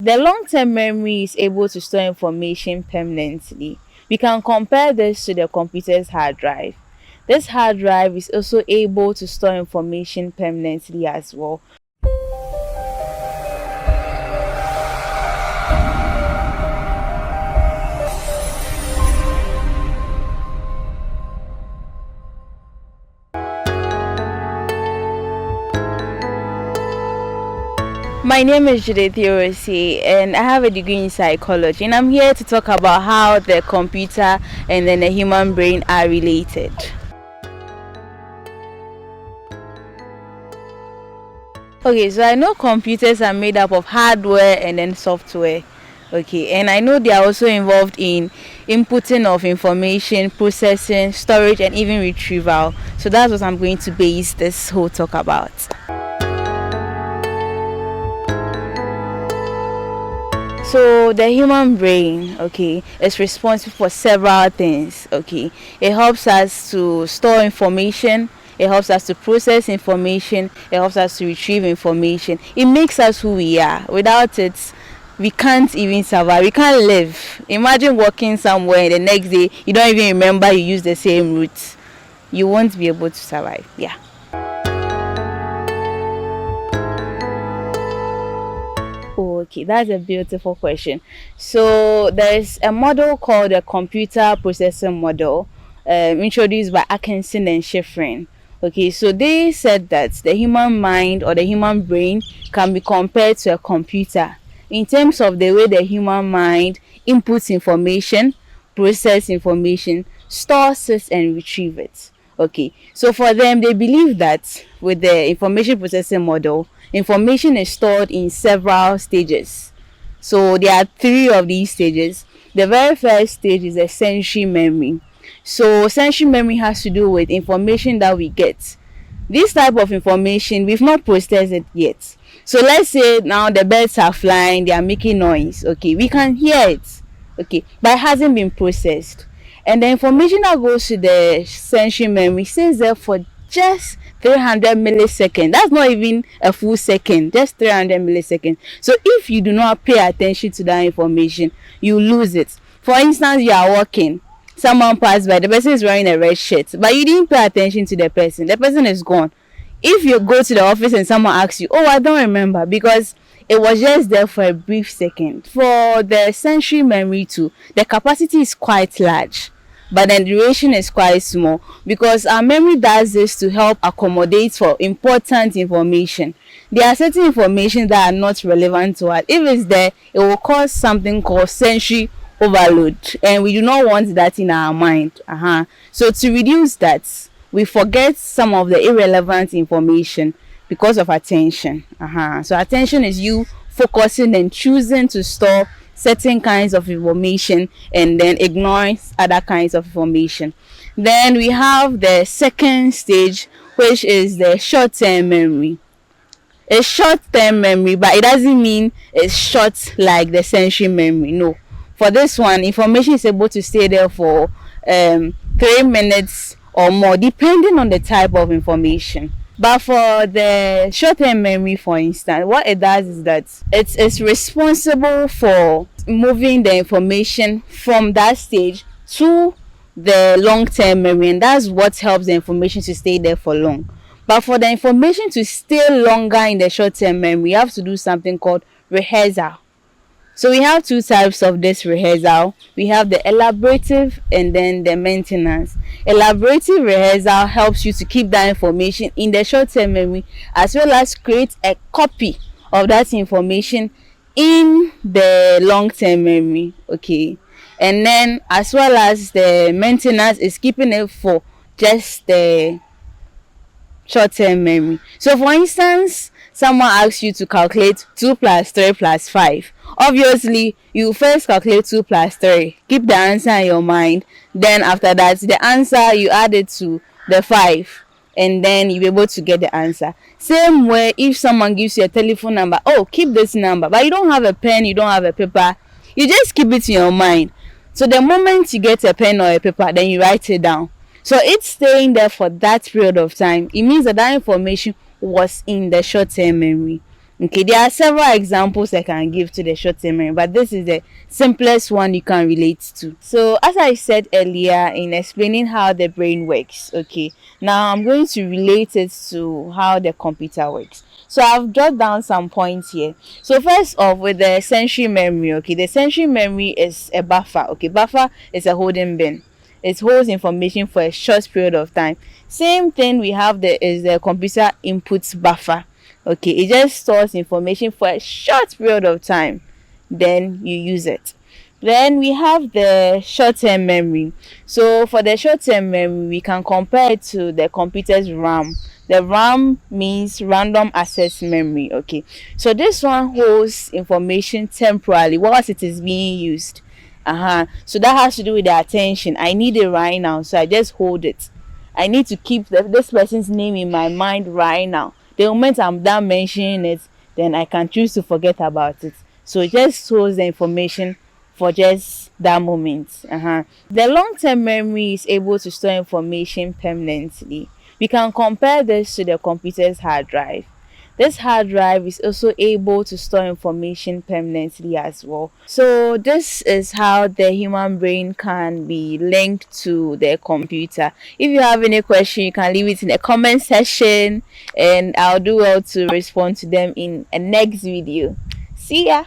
The long-term memory is able to store information permanently. We can compare this to the computer's hard drive. This hard drive is also able to store information permanently as well. My name is Judith Neuroscience, and I have a degree in psychology, and I'm here to talk about how the computer and then the human brain are related. Okay, so I know computers are made up of hardware and then software. Okay, and I know they are also involved in inputting of information, processing, storage, and even retrieval. So that's what I'm going to base this whole talk about. So the human brain, okay, is responsible for several things. Okay, it helps us to store information, it helps us to process information, it helps us to retrieve information. It makes us who we are. Without it, we can't even survive, we can't live. Imagine walking somewhere and the next day you don't even remember you used the same route. You won't be able to survive. Yeah. Okay, that's a beautiful question. So there's a model called the computer processing model, introduced by Atkinson and Schifrin. Okay, so they said that the human mind or the human brain can be compared to a computer in terms of the way the human mind inputs information, process information, stores it, and retrieve it. Okay, so for them, they believe that with the information processing model, information is stored in several stages. So there are three of these stages. The very first stage is a sensory memory. So sensory memory has to do with information that we get. This type of information, we've not processed it yet. So let's say now the birds are flying, they are making noise. Okay, we can hear it. Okay, but it hasn't been processed. And the information that goes to the sensory memory stays there for just 300 milliseconds. That's not even a full second, just 300 milliseconds. So if you do not pay attention to that information, you lose it. For instance, you are walking, someone passed by, the person is wearing a red shirt, but you didn't pay attention to the person is gone. If you go to the office and someone asks you, oh, I don't remember, because it was just there for a brief second. For the sensory memory too, the capacity is quite large, but the duration is quite small, because our memory does this to help accommodate for important information. There are certain information that are not relevant to us. If it's there, it will cause something called sensory overload, and we do not want that in our mind. So to reduce that, we forget some of the irrelevant information because of attention. So attention is you focusing and choosing to store certain kinds of information and then ignoring other kinds of information. Then we have the second stage, which is the short-term memory. It's short-term memory, but it doesn't mean it's short like the sensory memory. No. For this one, information is able to stay there for 3 minutes or more, depending on the type of information. But for the short-term memory, for instance, what it does is that it's responsible for moving the information from that stage to the long-term memory, and that's what helps the information to stay there for long. But for the information to stay longer in the short-term memory, you have to do something called rehearsal. So we have two types of this rehearsal. We have the elaborative and then the maintenance. Elaborative rehearsal helps you to keep that information in the short-term memory, as well as create a copy of that information in the long-term memory. Okay, and then as well as the maintenance is keeping it for just the short-term memory. So for instance, someone asks you to calculate 2 plus 3 plus 5. Obviously, you first calculate 2 plus 3. Keep the answer in your mind. Then after that, the answer, you add it to the 5. And then you'll be able to get the answer. Same way, if someone gives you a telephone number, oh, keep this number. But you don't have a pen, you don't have a paper. You just keep it in your mind. So the moment you get a pen or a paper, then you write it down. So it's staying there for that period of time. It means that that information was in the short-term memory. Okay, there are several examples I can give to the short-term memory, but this is the simplest one you can relate to. So, as I said earlier in explaining how the brain works, okay, now I'm going to relate it to how the computer works. So, I've jotted down some points here. So, first off, with the sensory memory, okay, the sensory memory is a buffer. Okay, buffer is a holding bin. It holds information for a short period of time. Same thing we have the computer input buffer. Okay, it just stores information for a short period of time, then you use it. Then we have the short-term memory. So for the short-term memory, we can compare it to the computer's RAM. The RAM means random access memory. Okay, so this one holds information temporarily whilst it is being used. So that has to do with the attention. I need it right now, so I just hold it. I need to keep this person's name in my mind right now. The moment I'm done mentioning it, then I can choose to forget about it. So it just stores the information for just that moment. The long-term memory is able to store information permanently. We can compare this to the computer's hard drive. This hard drive is also able to store information permanently as well. So this is how the human brain can be linked to the computer. If you have any question, you can leave it in the comment section and I'll do well to respond to them in a next video. See ya.